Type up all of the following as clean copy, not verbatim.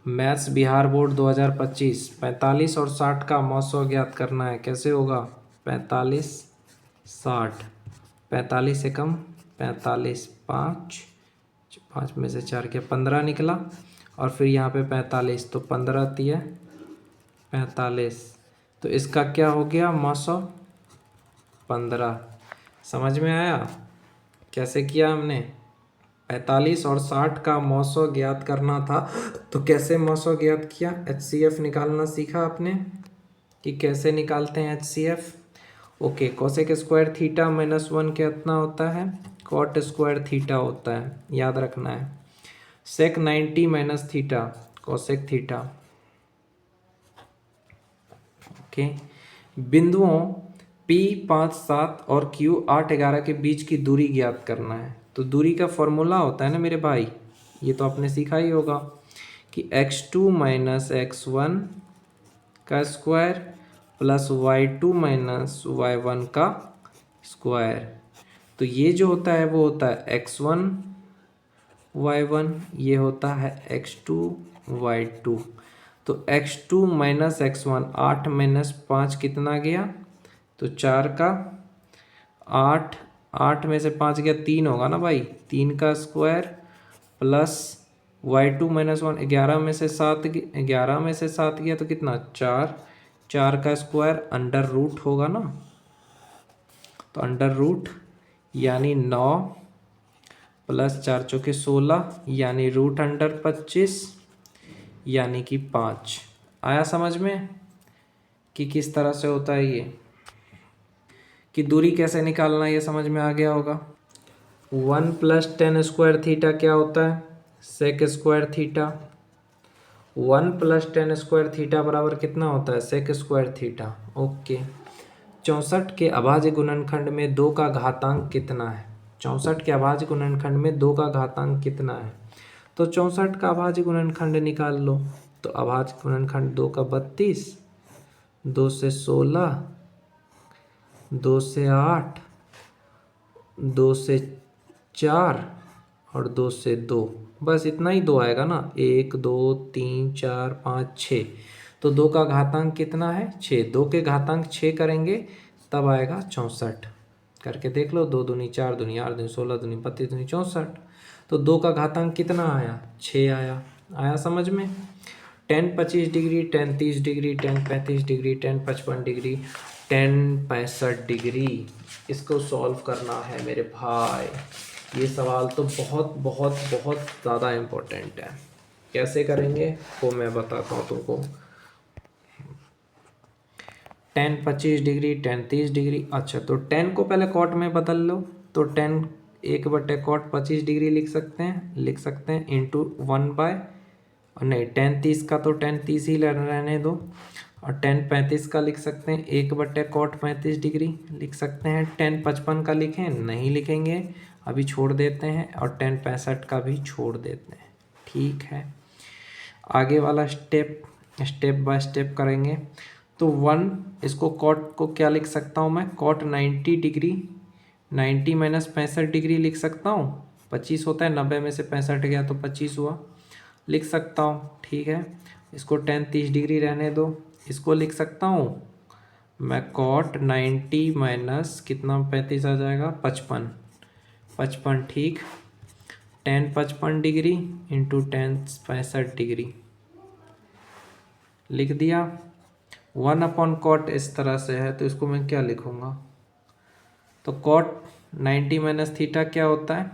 Maths Bihar board 2025 45 और 60 का मौसो ज्ञात करना है। कैसे होगा? 45 60, 45 से कम 45, 5 5 में से 4 के 15 निकला, और फिर यहाँ पे 45, तो 15 तिया 45, तो इसका क्या हो गया? मौसो 15। समझ में आया कैसे किया हमने? 45 और 60 का मौसो ज्ञात करना था, तो कैसे मौसो ज्ञात किया? HCF निकालना सीखा आपने कि कैसे निकालते हैं HCF। Okay, cosec square theta minus 1 कितना होता है? कॉट स्क्वायर थीटा होता है, याद रखना है। सेक 90 minus theta cosec theta. Okay, बिंदुओं P 5 7 और Q 8 11 के बीच की दूरी ज्ञात करना है। तो दूरी का फॉर्मूला होता है ना मेरे भाई, ये तो आपने सीखा ही होगा कि x2 माइनस x1 का square plus y2 minus y1 का स्क्वायर। तो ये जो होता है वो होता है x1 y1, ये होता है x2 y2। तो x2 माइनस x1, 8 माइनस 5 कितना गया? तो 4 का 8, 8 में से 5 गया 3 होगा ना भाई, 3 का स्क्वायर प्लस y2 माइनस 1, 11 में से 7, 11 में से 7 गया तो कितना? 4, 4 का स्क्वायर अंडर रूट होगा ना, तो अंडर रूट यानी 9 प्लस 4 चौके 16 यानी रूट अंडर 25 यानी कि 5। आया समझ में कि किस तरह से होता है ये, कि दूरी कैसे निकालना, ये समझ में आ गया होगा। 1 प्लस टेन स्क्वायर थीटा क्या होता है? Sec square theta. 1 plus ten square theta बराबर कितना होता है? Sec square theta. ओके, 64 के अभाज्य गुणनखंड में 2 का घातांक कितना है? 64 के अभाज्य गुणनखंड में 2 का घातांक कितना है? तो 64 का अभाज्य गुणनखंड निकाल लो। तो अभाज्य गुणनखंड 2 का 32, 2 से 16, 2 से 8, 2 से 4 और 2 से 2, बस इतना ही 2 आएगा ना। 1 2 3 4 5 6, तो 2 का घातांक कितना है? 6। 2 के घातांक 6 करेंगे तब आएगा 64। करके देख लो, 2 दूनी 4 दूनी 8 दूनी 16 दूनी 32 दूनी 64, तो 2 का घातांक कितना आया? 6 आया। आया समझ में? tan 25 degree, tan 30 degree, tan 35 degree, tan 55 degree, tan 65 degree, इसको सॉल्व करना है मेरे भाई। ये सवाल तो बहुत बहुत बहुत ज़्यादा इम्पोर्टेंट है। कैसे करेंगे वो मैं बताता हूँ तुमको। tan 25 degree, tan 30 degree. अच्छा, तो tan को पहले कॉट में बदल लो, तो tan 1/cot 25 डिग्री लिख सकते हैं इंटू 1 बाय, नहीं tan 30 का तो tan 30 ही रहने दो, और tan 35 का लिख सकते हैं 1/cot 35 डिग्री लिख सकते हैं। tan 55 का लिखें? नहीं लिखेंगे, अभी छोड़ देते हैं, और tan 65 का भी छोड़ देते हैं। ठीक है, आगे वाला स्टेप बाय स्टेप करेंगे। तो 1, इसको कॉट को क्या लिख सकता हूँ मैं? कॉट 90 डिग्री, 90 माइनस 65 डिग्री लिख सकता हूँ। 25 होता है, 90 में से 65 गया तो 25 हुआ, लिख सकता हूँ। ठीक है, इसको tan 30 डिग्री रहने दो, इसको लिख सकता हूँ मैं कॉट 90 माइनस कितना? 35 आ जाएगा 55, 55। ठीक, tan 55 degree into tan 65 degree लिख दिया। 1/cot इस तरह से है, तो इसको मैं क्या लिखूँगा? तो cot 90 माइनस थीटा क्या होता है?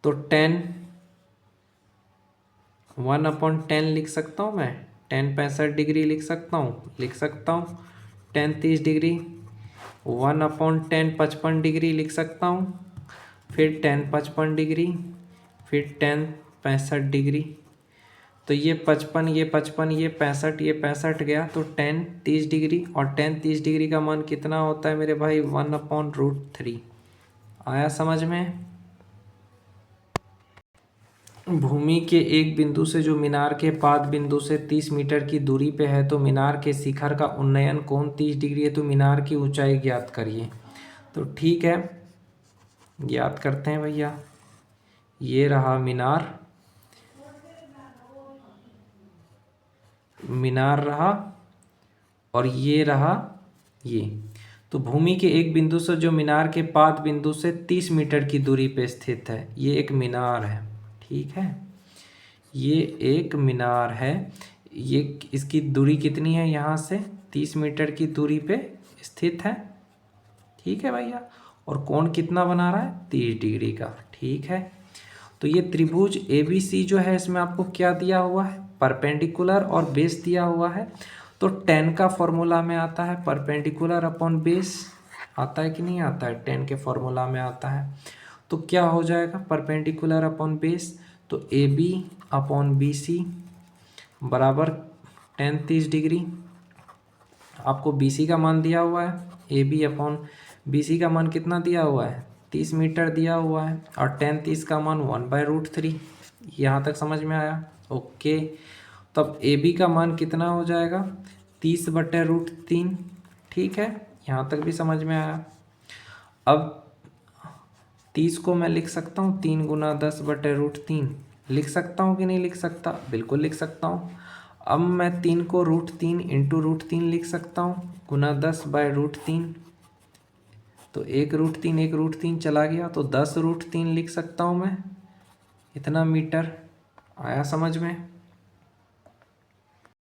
तो tan 1/10 लिख सकता हूँ मैं, tan 65 डिग्री लिख सकता हूँ, tan 30 डिग्री 1/10 55 डिग्री लिख सकता हूँ, फिर tan 55 डिग्री, फिर tan 65 डिग्री। तो ये 55, ये 55, ये 65, ये 65 गया, तो tan 30 डिग्री, और tan 30 डिग्री का मान कितना होता है मेरे भाई? 1/√3। आया समझ में? भूमि के एक बिंदु से जो मीनार के पाद बिंदु से 30 मीटर की दूरी पे है, तो मीनार के शिखर का उन्नयन कोण 30 डिग्री है, तो मीनार की ऊंचाई ज्ञात करिए। तो ठीक है, ज्ञात करते हैं भैया। ये रहा मीनार, मीनार रहा और ये रहा ये। तो भूमि के एक बिंदु से जो मीनार के पाद बिंदु से 30 मीटर की दूरी पे स्थित है, ये एक मीनार है। ठीक है, ये एक मीनार है। ये इसकी दूरी कितनी है, यहाँ से 30 मीटर की दूरी पे स्थित है। ठीक है भैया, और कोण कितना बना रहा है, 30 डिग्री का। ठीक है, तो ये त्रिभुज ABC जो है, इसमें आपको क्या दिया हुआ है, परपेंडिकुलर और बेस दिया हुआ है। तो tan का फॉर्मूला में आता है परपेंडिकुलर अपॉन बेस, आता है कि नहीं आता है, tan के फॉर्मूला में आता है। तो क्या हो जाएगा परपेंडिकुलर अपॉन बेस, तो AB अपॉन BC बराबर tan 30 डिग्री। आपको BC का मान दिया हुआ है, AB अपॉन BC का मान कितना दिया हुआ है, 30 मीटर दिया हुआ है, और tan 30 का मान 1/√3। यहाँ तक समझ में आया? ओके, तब AB का मान कितना हो जाएगा, 30/√3। ठीक है, यहाँ तक भी समझ में आया। अब 30 को मैं लिख सकता हूँ 3 गुना 10/√3, लिख सकता हूँ कि नहीं लिख सकता, बिल्कुल लिख सकता हूँ। अब मैं 3 को √3 इंटू √3 लिख सकता हूँ, गुना 10/√3। तो 1√3 1√3 चला गया, तो 10√3 लिख सकता हूँ मैं, इतना मीटर। आया समझ में?